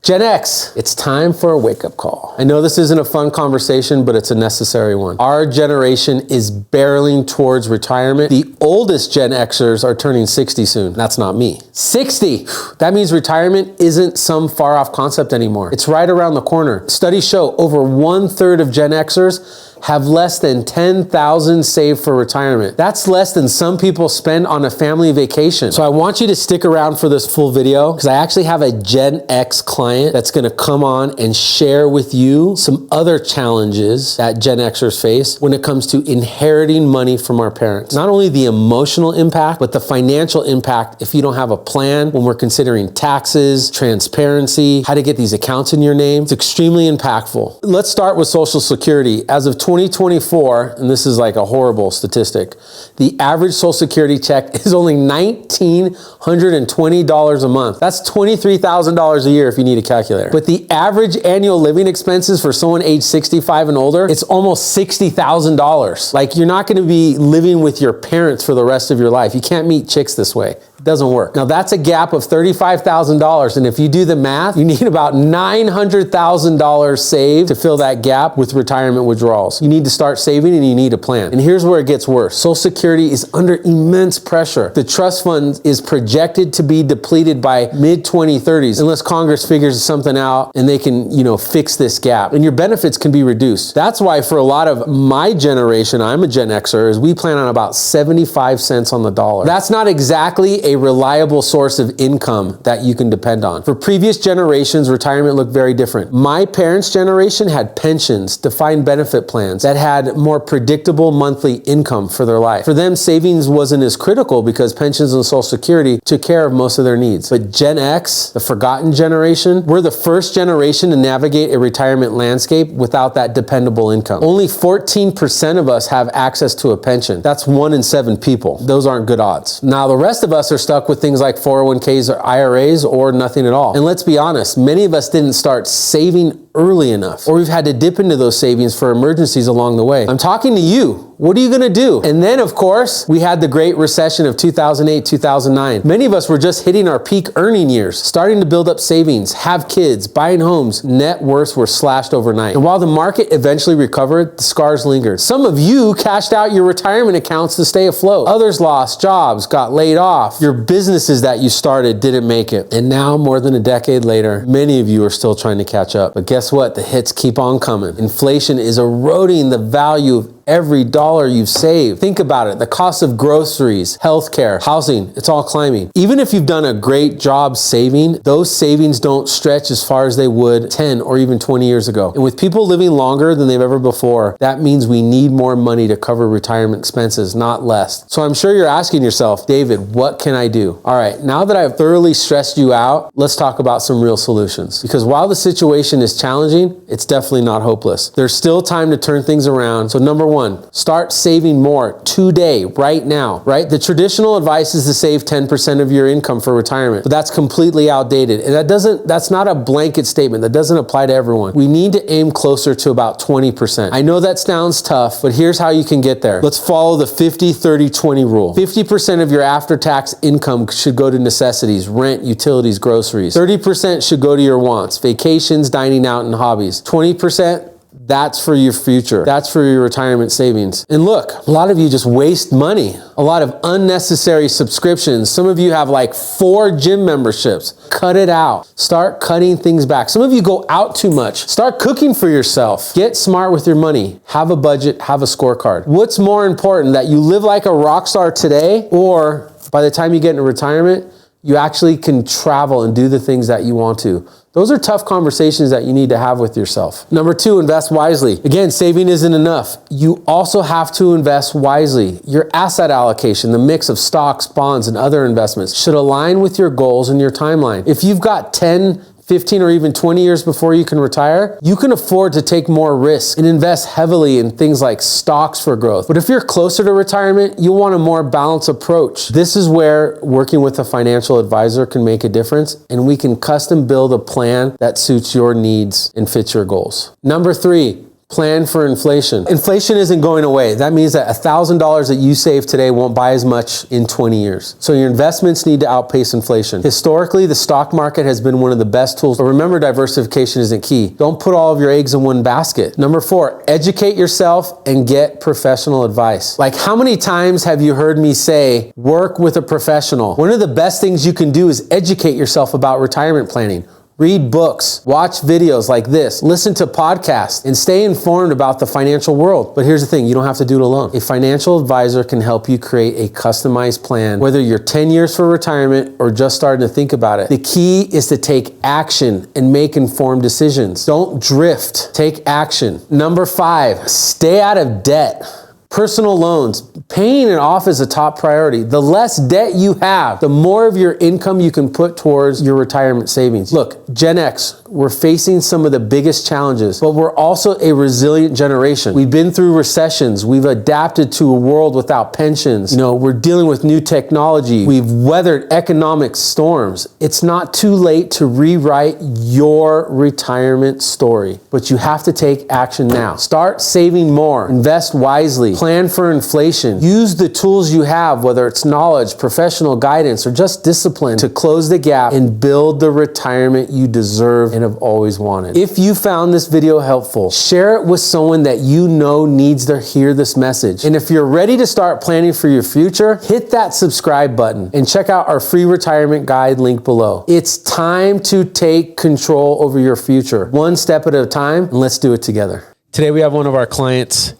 Gen X, it's time for a wake-up call. I know this isn't a fun conversation, but it's a necessary one. Our generation is barreling towards retirement. The oldest Gen Xers are turning 60 soon. That's not me. 60! That means retirement isn't some far-off concept anymore. It's right around the corner. Studies show over 1/3 of Gen Xers have less than $10,000 saved for retirement. That's less than some people spend on a family vacation. So I want you to stick around for this full video because I actually have a Gen X client that's gonna come on and share with you some other challenges that Gen Xers face when it comes to inheriting money from our parents. Not only the emotional impact, but the financial impact if you don't have a plan when we're considering taxes, transparency, how to get these accounts in your name. It's extremely impactful. Let's start with Social Security. As of 2024, and this is like a horrible statistic, the average Social Security check is only $1,920 a month. That's $23,000 a year if you need a calculator. But the average annual living expenses for someone age 65 and older, it's almost $60,000. Like, you're not gonna be living with your parents for the rest of your life. You can't meet chicks this way. It doesn't work. Now that's a gap of $35,000, and if you do the math, you need about $900,000 saved to fill that gap with retirement withdrawals. You need to start saving and you need a plan. And here's where it gets worse. Social Security is under immense pressure. The trust fund is projected to be depleted by mid-2030s unless Congress figures something out and they can, fix this gap. And your benefits can be reduced. That's why for a lot of my generation, I'm a Gen Xer, is we plan on about 75 cents on the dollar. That's not exactly a reliable source of income that you can depend on. For previous generations, retirement looked very different. My parents' generation had pensions, defined benefit plans that had more predictable monthly income for their life. For them, savings wasn't as critical because pensions and Social Security took care of most of their needs. But Gen X, the forgotten generation, we're the first generation to navigate a retirement landscape without that dependable income. Only 14% of us have access to a pension. That's 1 in 7 people. Those aren't good odds. Now, the rest of us are stuck with things like 401ks or IRAs or nothing at all. And let's be honest, many of us didn't start saving early enough, or we've had to dip into those savings for emergencies along the way. I'm talking to you. What are you gonna do? And then, of course, we had the Great Recession of 2008, 2009. Many of us were just hitting our peak earning years, starting to build up savings, have kids, buying homes. Net worths were slashed overnight. And while the market eventually recovered, the scars lingered. Some of you cashed out your retirement accounts to stay afloat. Others lost jobs, got laid off. Your businesses that you started didn't make it. And now, more than a decade later, many of you are still trying to catch up. But guess what? The hits keep on coming. Inflation is eroding the value of every dollar you've saved. Think about it. The cost of groceries, healthcare, housing, it's all climbing. Even if you've done a great job saving, those savings don't stretch as far as they would 10 or even 20 years ago. And with people living longer than they've ever before, that means we need more money to cover retirement expenses, not less. So I'm sure you're asking yourself, David, what can I do? All right, now that I've thoroughly stressed you out, let's talk about some real solutions. Because while the situation is challenging, it's definitely not hopeless. There's still time to turn things around. So number one, start saving more today, right now, right? The traditional advice is to save 10% of your income for retirement, but that's completely outdated. And that's not a blanket statement. That doesn't apply to everyone. We need to aim closer to about 20%. I know that sounds tough, but here's how you can get there. Let's follow the 50-30-20 rule. 50% of your after-tax income should go to necessities, rent, utilities, groceries. 30% should go to your wants, vacations, dining out, and hobbies. 20%, that's for your future. That's for your retirement savings. And look, a lot of you just waste money. A lot of unnecessary subscriptions. Some of you have like 4 gym memberships. Cut it out. Start cutting things back. Some of you go out too much. Start cooking for yourself. Get smart with your money. Have a budget, have a scorecard. What's more important, that you live like a rock star today, or by the time you get into retirement, you actually can travel and do the things that you want to? Those are tough conversations that you need to have with yourself. Number 2, invest wisely. Again, saving isn't enough. You also have to invest wisely. Your asset allocation, the mix of stocks, bonds, and other investments, should align with your goals and your timeline. If you've got 10, 15 or even 20 years before you can retire, you can afford to take more risk and invest heavily in things like stocks for growth. But if you're closer to retirement, you want a more balanced approach. This is where working with a financial advisor can make a difference, and we can custom build a plan that suits your needs and fits your goals. Number 3, Plan for inflation. Inflation isn't going away. That means that $1,000 that you save today won't buy as much in 20 years. So your investments need to outpace inflation. Historically, the stock market has been one of the best tools. But remember, diversification isn't key. Don't put all of your eggs in one basket. Number 4, educate yourself and get professional advice. Like, how many times have you heard me say, work with a professional? One of the best things you can do is educate yourself about retirement planning. Read books, watch videos like this, listen to podcasts, and stay informed about the financial world. But here's the thing, you don't have to do it alone. A financial advisor can help you create a customized plan, whether you're 10 years for retirement or just starting to think about it. The key is to take action and make informed decisions. Don't drift, take action. Number 5, stay out of debt. Personal loans, paying it off is a top priority. The less debt you have, the more of your income you can put towards your retirement savings. Look, Gen X, we're facing some of the biggest challenges, but we're also a resilient generation. We've been through recessions. We've adapted to a world without pensions. We're dealing with new technology. We've weathered economic storms. It's not too late to rewrite your retirement story, but you have to take action now. Start saving more, invest wisely, plan for inflation. Use the tools you have, whether it's knowledge, professional guidance, or just discipline, to close the gap and build the retirement you deserve and have always wanted. If you found this video helpful, share it with someone that you know needs to hear this message. And if you're ready to start planning for your future, hit that subscribe button and check out our free retirement guide link below. It's time to take control over your future, one step at a time, and let's do it together. Today we have one of our clients.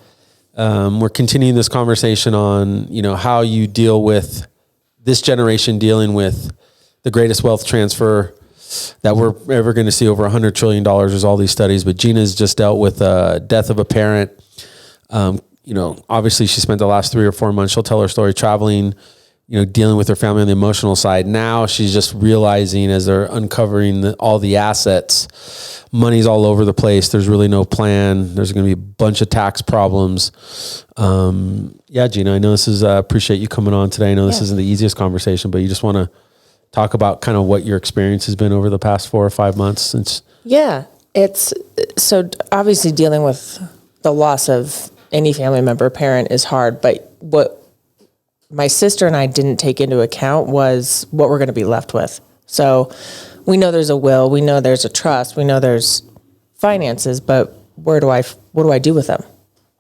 We're continuing this conversation on, how you deal with this generation dealing with the greatest wealth transfer that we're ever going to see, over $100 trillion. There's all these studies, but Gina's just dealt with death of a parent. Obviously she spent the last 3 or 4 months, she'll tell her story, traveling, dealing with her family on the emotional side. Now she's just realizing, as they're uncovering all the assets, money's all over the place. There's really no plan. There's going to be a bunch of tax problems. Gina, I know this is, appreciate you coming on today. I know this isn't the easiest conversation, but you just want to talk about kind of what your experience has been over the past 4 or 5 months since. Yeah, it's so obviously dealing with the loss of any family member, parent, is hard, but what my sister and I didn't take into account was what we're going to be left with. So we know there's a will, we know there's a trust, we know there's finances, but what do I do with them?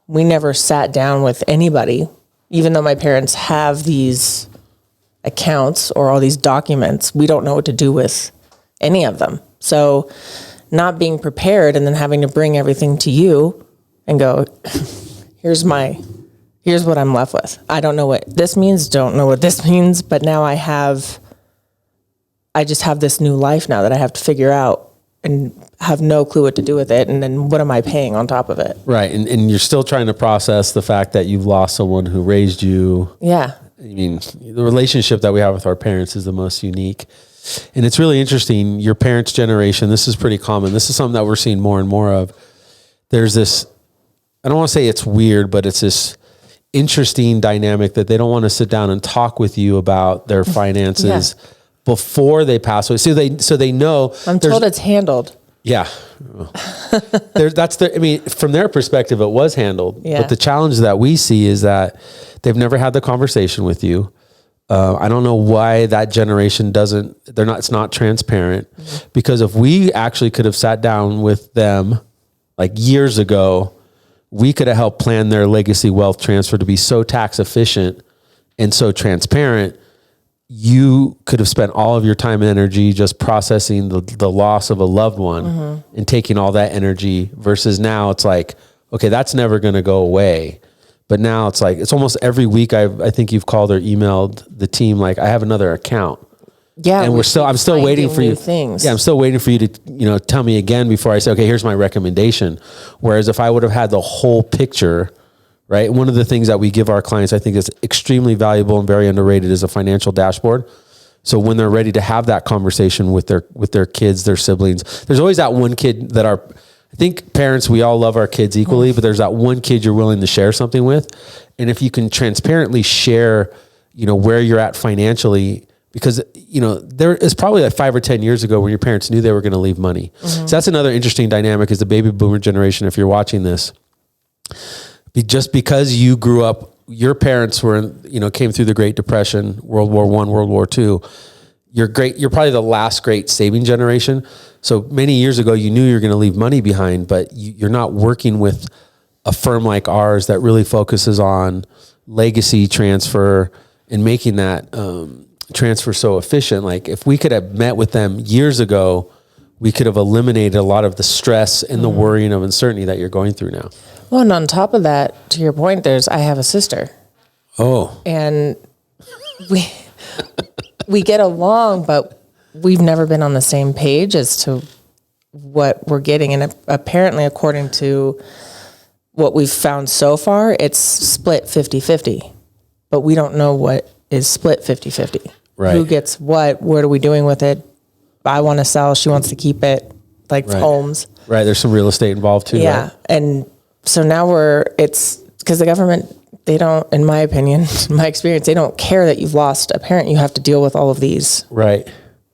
We never sat down with anybody, even though my parents have these accounts or all these documents. We don't know what to do with any of them. So not being prepared and then having to bring everything to you and go, here's what I'm left with. I don't know what this means, don't know what this means, but now I just have this new life now that I have to figure out and have no clue what to do with it. And then what am I paying on top of it? Right. And you're still trying to process the fact that you've lost someone who raised you. Yeah. I mean, the relationship that we have with our parents is the most unique. And it's really interesting. Your parents' generation, this is pretty common. This is something that we're seeing more and more of. There's this, I don't want to say it's weird, but it's this interesting dynamic that they don't want to sit down and talk with you about their finances before they pass away. So they know. I'm told it's handled. Yeah. From their perspective, it was handled. Yeah. But the challenge that we see is that they've never had the conversation with you. I don't know why that generation it's not transparent, because if we actually could have sat down with them like years ago, we could have helped plan their legacy wealth transfer to be so tax efficient and so transparent. You could have spent all of your time and energy just processing the loss of a loved one and taking all that energy, versus now it's like, okay, that's never going to go away. But now it's like, it's almost every week I think you've called or emailed the team, like, I have another account. Yeah. And I'm still waiting for you. Things. Yeah. I'm still waiting for you to, tell me again before I say, okay, here's my recommendation. Whereas if I would have had the whole picture, right? One of the things that we give our clients, I think is extremely valuable and very underrated, is a financial dashboard. So when they're ready to have that conversation with their kids, their siblings, there's always that one kid that I think parents, we all love our kids equally, but there's that one kid you're willing to share something with. And if you can transparently share, where you're at financially, because, there is probably like 5 or 10 years ago when your parents knew they were going to leave money. So that's another interesting dynamic, is the baby boomer generation. If you're watching this, Just because you grew up, your parents were, came through the Great Depression, World War I, World War II. You're probably the last great saving generation. So many years ago, you knew you were going to leave money behind, but you're not working with a firm like ours that really focuses on legacy transfer and making that transfer so efficient. Like if we could have met with them years ago, we could have eliminated a lot of the stress and the worrying of uncertainty that you're going through now. Well, and on top of that, to your point, I have a sister. Oh. And we get along, but we've never been on the same page as to what we're getting. And apparently, according to what we've found so far, it's split 50-50. But we don't know what is split 50-50. Right. Who gets what? What are we doing with it? I want to sell. She wants to keep it, like homes. Right. There's some real estate involved too. Yeah. Right? And so now it's because the government, they don't, in my opinion, my experience, they don't care that you've lost a parent. You have to deal with all of these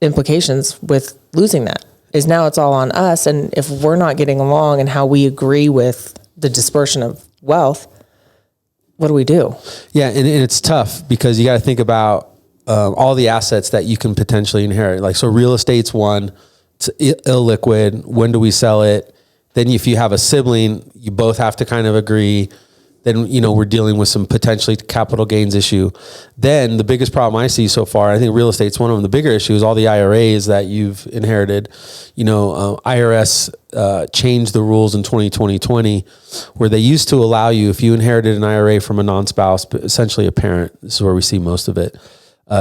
implications with losing that. Is now it's all on us. And if we're not getting along and how we agree with the dispersion of wealth, what do we do? Yeah. And it's tough because you got to think about all the assets that you can potentially inherit. Like, so real estate's one, it's illiquid. When do we sell it? Then if you have a sibling, you both have to kind of agree. Then, we're dealing with some potentially capital gains issue. Then the biggest problem I see so far, I think real estate's one of them. The bigger issue is all the IRAs that you've inherited. IRS changed the rules in 2020 where they used to allow you, if you inherited an IRA from a non-spouse, but essentially a parent, this is where we see most of it,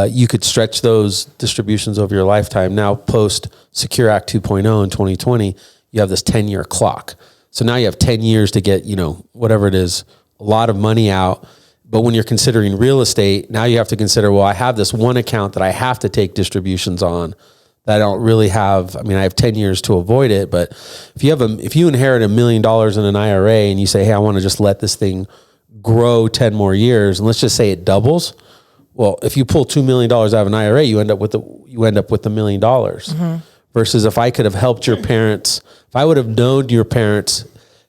you could stretch those distributions over your lifetime. Now, post Secure Act 2.0 in 2020, you have this 10-year clock. So now you have 10 years to get, whatever it is, a lot of money out. But when you're considering real estate, now you have to consider, well, I have this one account that I have to take distributions on that I don't really have. I mean, I have 10 years to avoid it. But if you inherit $1 million in an IRA and you say, hey, I want to just let this thing grow 10 more years, and let's just say it doubles. Well, if you pull $2 million out of an IRA, you end up with $1 million. Mm-hmm. Versus if I could have helped your parents, if I would have known your parents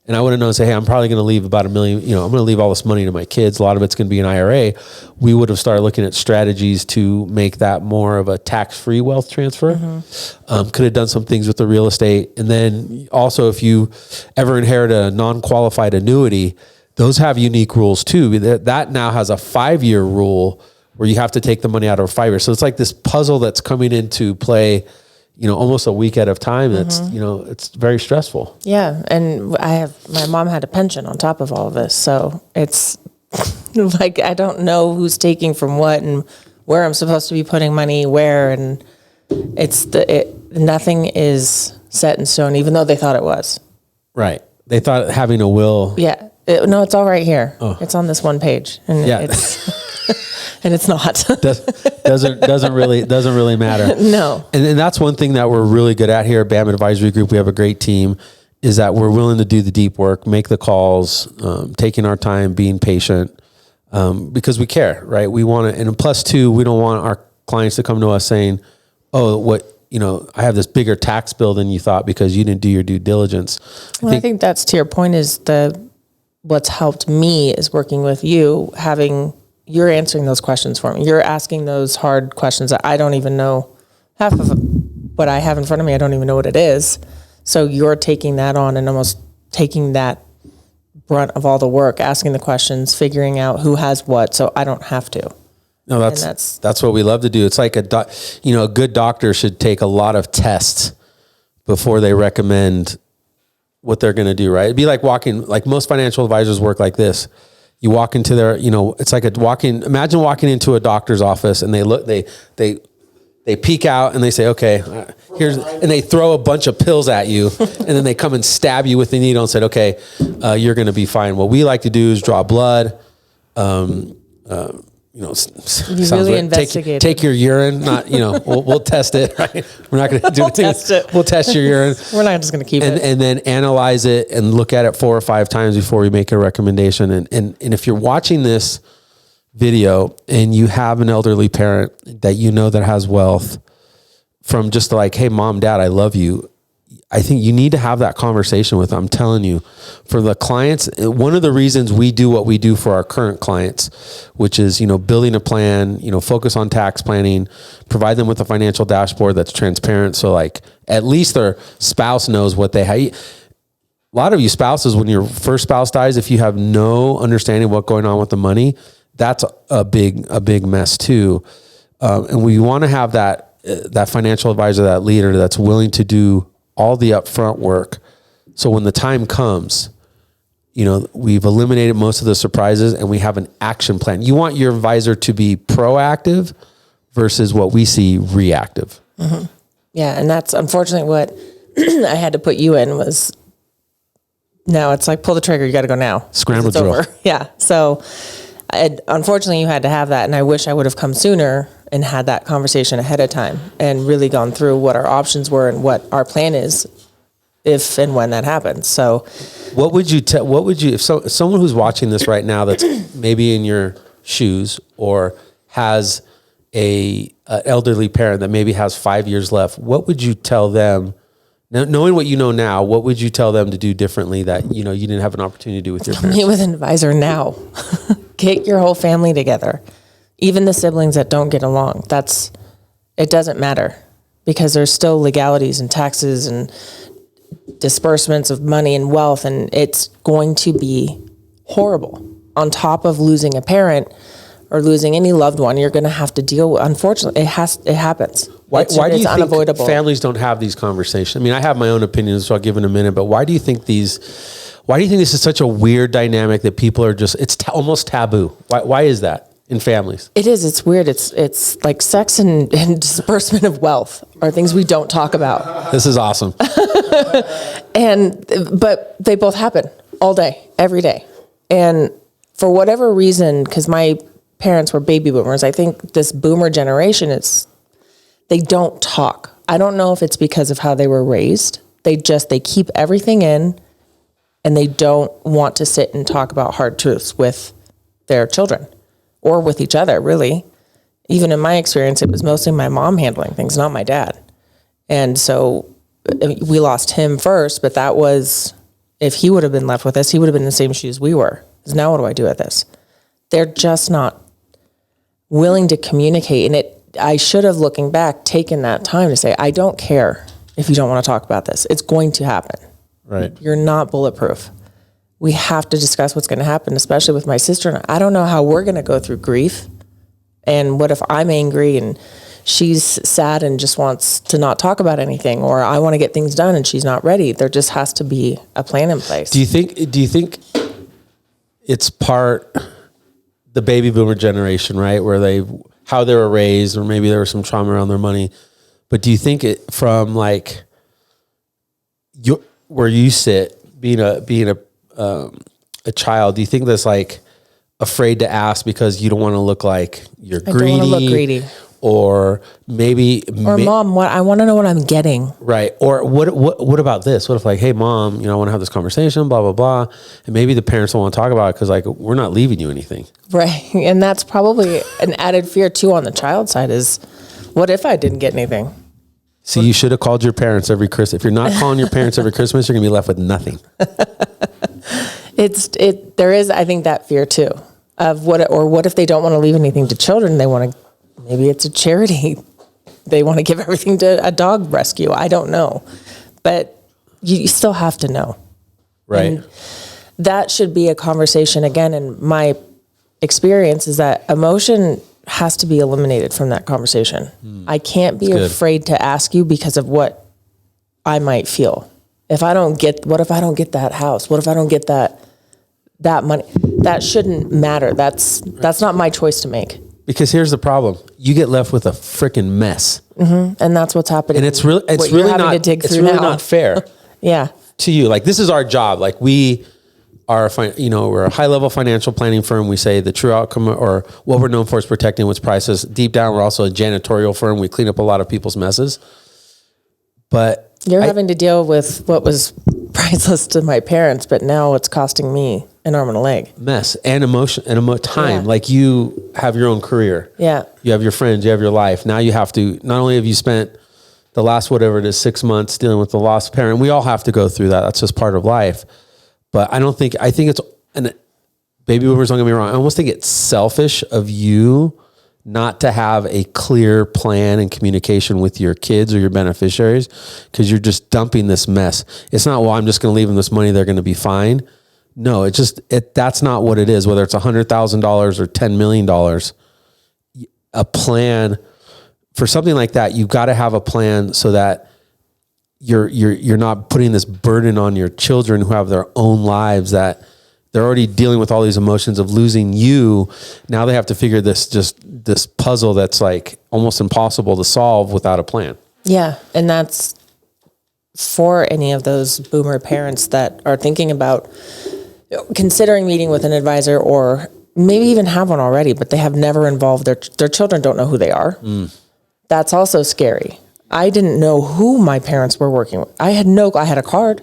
and I would have known, say, hey, I'm probably going to leave about $1 million, I'm going to leave all this money to my kids. A lot of it's going to be an IRA. We would have started looking at strategies to make that more of a tax-free wealth transfer. Mm-hmm. Could have done some things with the real estate. And then also if you ever inherit a non-qualified annuity, those have unique rules too. That now has a 5-year rule where you have to take the money out of 5 years. So it's like this puzzle that's coming into play, almost a week at a time. That's, it's very stressful. Yeah. And my mom had a pension on top of all of this. So it's like, I don't know who's taking from what and where I'm supposed to be putting money where. And nothing is set in stone, even though they thought it was. Right. They thought having a will. Yeah. No, it's all right here. Oh. It's on this one page. And and it's not. doesn't really matter. No. And that's one thing that we're really good at here at BAM Advisory Group. We have a great team, is that we're willing to do the deep work, make the calls, taking our time, being patient, because we care, right? We want to, and plus two, we don't want our clients to come to us saying, oh, I have this bigger tax bill than you thought because you didn't do your due diligence. I think that's, to your point, is what's helped me is working with you, you're answering those questions for me. You're asking those hard questions that I don't even know. Half of what I have in front of me, I don't even know what it is. So you're taking that on and almost taking that brunt of all the work, asking the questions, figuring out who has what, so I don't have to. No, that's what we love to do. It's like a good doctor should take a lot of tests before they recommend what they're going to do, right? It'd be like like most financial advisors work like this. You walk into their, it's like imagine walking into a doctor's office and they peek out and they say, okay, and they throw a bunch of pills at you and then they come and stab you with the needle and said, okay, you're going to be fine. What we like to do is draw blood, really investigate. Take your urine. Not, we'll test it. Right? We're not going to do anything. Test it. We'll test your urine. We're not just going to keep it. And then analyze it and look at it 4 or 5 times before we make a recommendation. And if you're watching this video and you have an elderly parent that that has wealth, from just like, hey, mom, dad, I love you. I think you need to have that conversation with them. I'm telling you, for the clients, one of the reasons we do what we do for our current clients, which is, building a plan, focus on tax planning, provide them with a financial dashboard that's transparent. So like at least their spouse knows what they have. A lot of you spouses, when your first spouse dies, if you have no understanding of what's going on with the money, that's a big mess too. And we want to have that financial advisor, that leader that's willing to do all the upfront work. So when the time comes, we've eliminated most of the surprises and we have an action plan. You want your advisor to be proactive versus what we see reactive. Mm-hmm. Yeah. And that's unfortunately what I had to put you in was now it's like, pull the trigger. You got to go now. Scramble drill. Over. Yeah. So unfortunately you had to have that. And I wish I would have come sooner and had that conversation ahead of time and really gone through what our options were and what our plan is if and when that happens. So what would you if someone who's watching this right now that's maybe in your shoes or has an elderly parent that maybe has 5 years left, what would you tell them? Now, knowing what you know now, what would you tell them to do differently that, you didn't have an opportunity to do with your parents? Meet with an advisor now. Get your whole family together. Even the siblings that don't get along, it doesn't matter because there's still legalities and taxes and disbursements of money and wealth. And it's going to be horrible on top of losing a parent or losing any loved one. You're going to have to deal with, unfortunately, it happens. Why do you think unavoidable. Families don't have these conversations? I mean, I have my own opinions, so I'll give it a minute, but why do you think this is such a weird dynamic that people are it's almost taboo? Why is that? In families, it is. It's weird. It's like sex and disbursement of wealth are things we don't talk about. This is awesome. But they both happen all day, every day. And for whatever reason, because my parents were baby boomers, I think this boomer generation they don't talk. I don't know if it's because of how they were raised. They keep everything in and they don't want to sit and talk about hard truths with their children. Or with each other, really. Even in my experience, it was mostly my mom handling things, not my dad. And so we lost him first, but that was, if he would have been left with us, he would have been in the same shoes we were. Because now what do I do with this? They're just not willing to communicate. And I should have, looking back, taken that time to say, I don't care if you don't want to talk about this. It's going to happen. Right. You're not bulletproof. We have to discuss what's going to happen, especially with my sister. And I don't know how we're going to go through grief. And what if I'm angry and she's sad and just wants to not talk about anything, or I want to get things done and she's not ready? There just has to be a plan in place. Do you think it's part the baby boomer generation, right? Where how they were raised, or maybe there was some trauma around their money. But do you think it from like where you sit, being a child, do you think that's like afraid to ask because you don't want to look like you're greedy? I don't want to look greedy. Or Mom, I want to know what I'm getting. Right. Or what about this? What if like, hey Mom, I want to have this conversation, blah, blah, blah. And maybe the parents don't want to talk about it because like, we're not leaving you anything. Right. And that's probably an added fear too on the child side is, what if I didn't get anything? See, you should have called your parents every Christmas. If you're not calling your parents every Christmas, you're going to be left with nothing. There is, I think, that fear too of what if they don't want to leave anything to children? Maybe it's a charity. They want to give everything to a dog rescue. I don't know, but you still have to know. Right. And that should be a conversation. Again, in my experience is that emotion has to be eliminated from that conversation. I can't be afraid to ask you because of what I might feel. What if I don't get that house? What if I don't get that money? That shouldn't matter. That's not my choice to make. Because here's the problem: you get left with a freaking mess, and that's what's happening. And it's really not fair. Yeah. To you, like this is our job. Like we are, we're a high level financial planning firm. We say the true outcome, or what we're known for, is protecting what's priceless. Deep down, we're also a janitorial firm. We clean up a lot of people's messes. But you're having to deal with what was priceless to my parents, but now it's costing me an arm and a leg. Mess and emotion and time. Yeah. Like you have your own career. Yeah. You have your friends, you have your life. Now you have to, not only have you spent the last, whatever it is, 6 months dealing with the lost parent. We all have to go through that. That's just part of life. But I think it's, and baby boomers, don't get me wrong, I almost think it's selfish of you not to have a clear plan and communication with your kids or your beneficiaries, because you're just dumping this mess. It's not, well, I'm just going to leave them this money, they're going to be fine. No, that's not what it is. Whether it's $100,000 or $10 million, a plan for something like that, you've got to have a plan so that you're not putting this burden on your children who have their own lives, that they're already dealing with all these emotions of losing you. Now they have to figure this puzzle that's like almost impossible to solve without a plan. Yeah. And that's for any of those boomer parents that are thinking about considering meeting with an advisor, or maybe even have one already, but they have never involved their children, don't know who they are. That's also scary. I didn't know who my parents were working with. I had a card,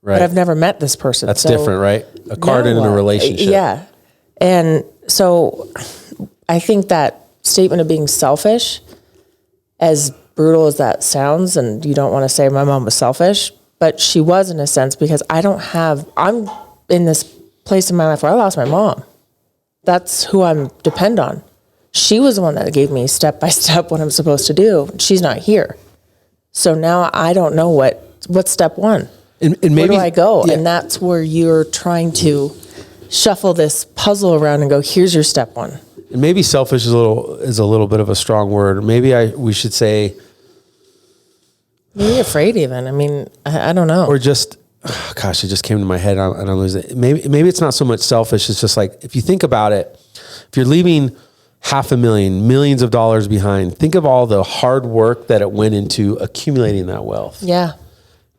right, but I've never met this person. That's different, right? A card in a relationship. Yeah. And so I think that statement of being selfish, as brutal as that sounds, and you don't want to say my mom was selfish, but she was in a sense, because I'm in this place in my life where I lost my mom. That's who I'm depend on. She was the one that gave me step by step what I'm supposed to do. She's not here. So now I don't know what's step one. And maybe, where do I go? Yeah. And that's where you're trying to shuffle this puzzle around and go, here's your step one. And maybe selfish is a little bit of a strong word. Maybe we should say, maybe afraid even. I mean, I don't know. Or just, oh gosh, it just came to my head and I'm losing it. Maybe it's not so much selfish. It's just like, if you think about it, if you're leaving $500,000, millions of dollars behind, think of all the hard work that it went into accumulating that wealth. Yeah.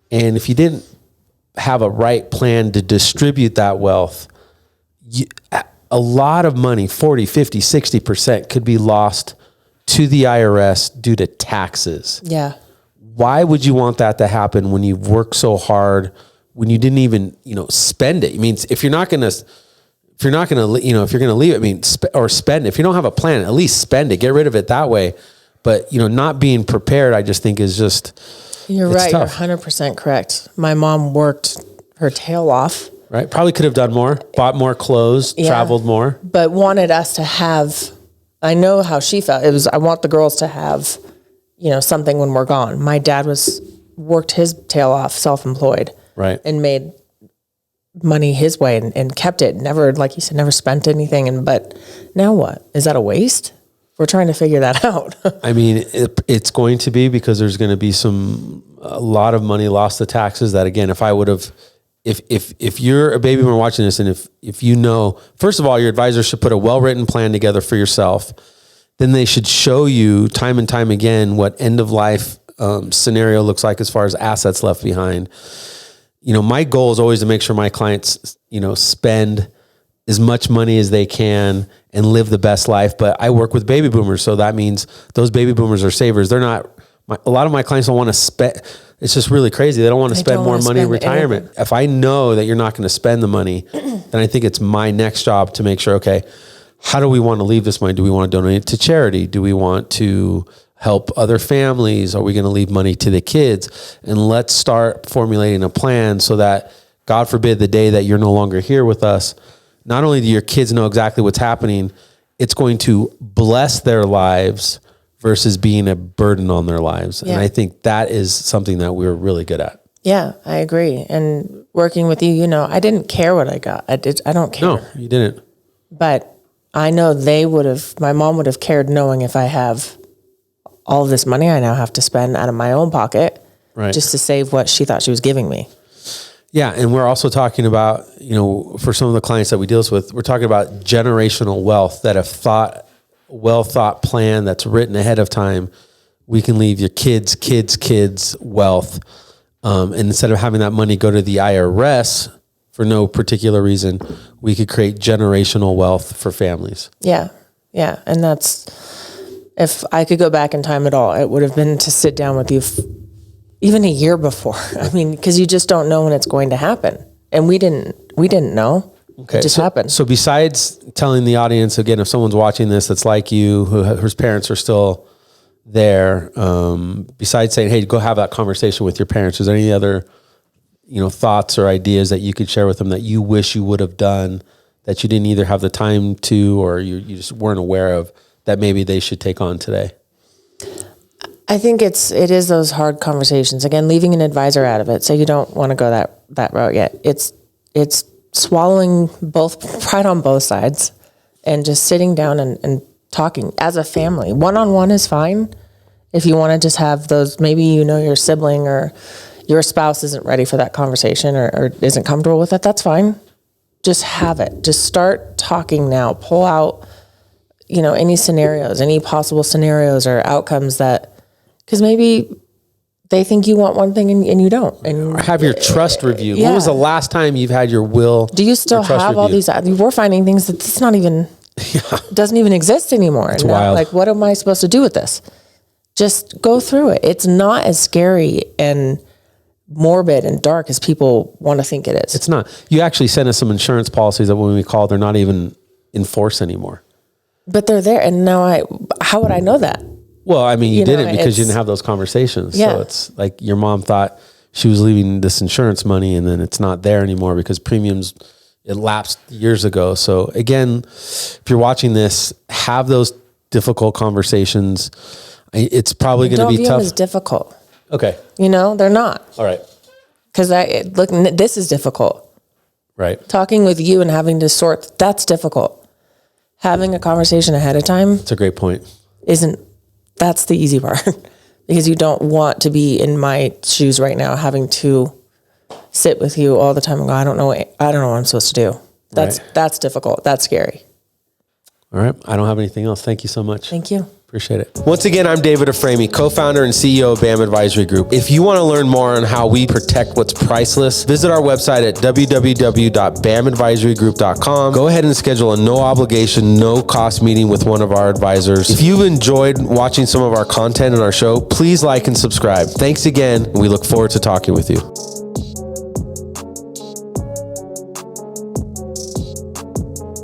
And if you didn't have a right plan to distribute that wealth, a lot of money, 40, 50, 60% could be lost to the IRS due to taxes. Yeah. Why would you want that to happen when you've worked so hard, when you didn't even, spend it? I mean, if you're going to leave it, I mean, or spend it. If you don't have a plan, at least spend it, get rid of it that way. But, not being prepared, I just think is just, you're right. Tough. You're 100% correct. My mom worked her tail off. Right. Probably could have done more, bought more clothes, traveled more. But wanted us to have, I know how she felt. It was, I want the girls to have, something when we're gone. My dad worked his tail off, self-employed. Right. And made money his way and kept it. Never, like you said, never spent anything. But now what? Is that a waste? We're trying to figure that out. I mean, it's going to be, because there's going to be a lot of money lost to taxes that, again, if you're a baby boomer watching this, and if first of all, your advisor should put a well-written plan together for yourself, then they should show you time and time again what end of life scenario looks like as far as assets left behind. My goal is always to make sure my clients, spend as much money as they can and live the best life. But I work with baby boomers, so that means those baby boomers are savers. They're not, a lot of my clients don't want to spend. It's just really crazy. They don't want to spend more money in retirement. Anything. If I know that you're not going to spend the money, then I think it's my next job to make sure, okay, how do we want to leave this money? Do we want to donate it to charity? Do we want to help other families? Are we going to leave money to the kids? And let's start formulating a plan so that, God forbid, the day that you're no longer here with us, not only do your kids know exactly what's happening, it's going to bless their lives versus being a burden on their lives. Yeah. And I think that is something that we're really good at. Yeah, I agree. And working with you, I didn't care what I got. I don't care. No, you didn't. But I know my mom would have cared, knowing if I have all of this money I now have to spend out of my own pocket, right, just to save what she thought she was giving me. Yeah. And we're also talking about, for some of the clients that we deal with, we're talking about generational wealth that have well thought plan that's written ahead of time. We can leave your kids' wealth. And instead of having that money go to the IRS for no particular reason, we could create generational wealth for families. Yeah. Yeah. And if I could go back in time at all, it would have been to sit down with you even a year before. I mean, because you just don't know when it's going to happen. And we didn't know. Okay. It just happened. So besides telling the audience, again, if someone's watching this that's like you, whose parents are still there, besides saying, hey, go have that conversation with your parents? Is there any other, thoughts or ideas that you could share with them that you wish you would have done that you didn't either have the time to, or you just weren't aware of that maybe they should take on today? I think it is those hard conversations. Again, leaving an advisor out of it. So you don't want to go that route yet. It's swallowing both pride on both sides and just sitting down and talking as a family. One-on-one is fine. If you want to just have those, maybe your sibling or your spouse isn't ready for that conversation or isn't comfortable with it, that's fine. Just have it. Just start talking now. Pull out, any scenarios, any possible scenarios or outcomes because maybe they think you want one thing and you don't. And have your trust reviewed. Yeah. When was the last time you've had your will? Do you still have all these? We're finding things that it's not even, doesn't even exist anymore. It's wild. Like, what am I supposed to do with this? Just go through it. It's not as scary and morbid and dark as people want to think it is. It's not. You actually sent us some insurance policies that when we called, they're not even in force anymore. But they're there. And now how would I know that? Well, I mean, you didn't because you didn't have those conversations. Yeah. So it's like your mom thought she was leaving this insurance money and then it's not there anymore because premiums, it lapsed years ago. So again, if you're watching this, have those difficult conversations. It's probably going to be tough. Don't view them as difficult. Okay. They're not. All right. Because this is difficult. Right. Talking with you and having to that's difficult. Having a conversation ahead of time. That's a great point. That's the easy part. Because you don't want to be in my shoes right now, having to sit with you all the time and go, I don't know what I'm supposed to do. That's difficult. That's scary. All right. I don't have anything else. Thank you so much. Thank you. Appreciate it. Once again, I'm David Aframi, co-founder and CEO of BAM Advisory Group. If you want to learn more on how we protect what's priceless, visit our website at www.bamadvisorygroup.com. Go ahead and schedule a no obligation, no cost meeting with one of our advisors. If you've enjoyed watching some of our content in our show, please like and subscribe. Thanks again. And we look forward to talking with you.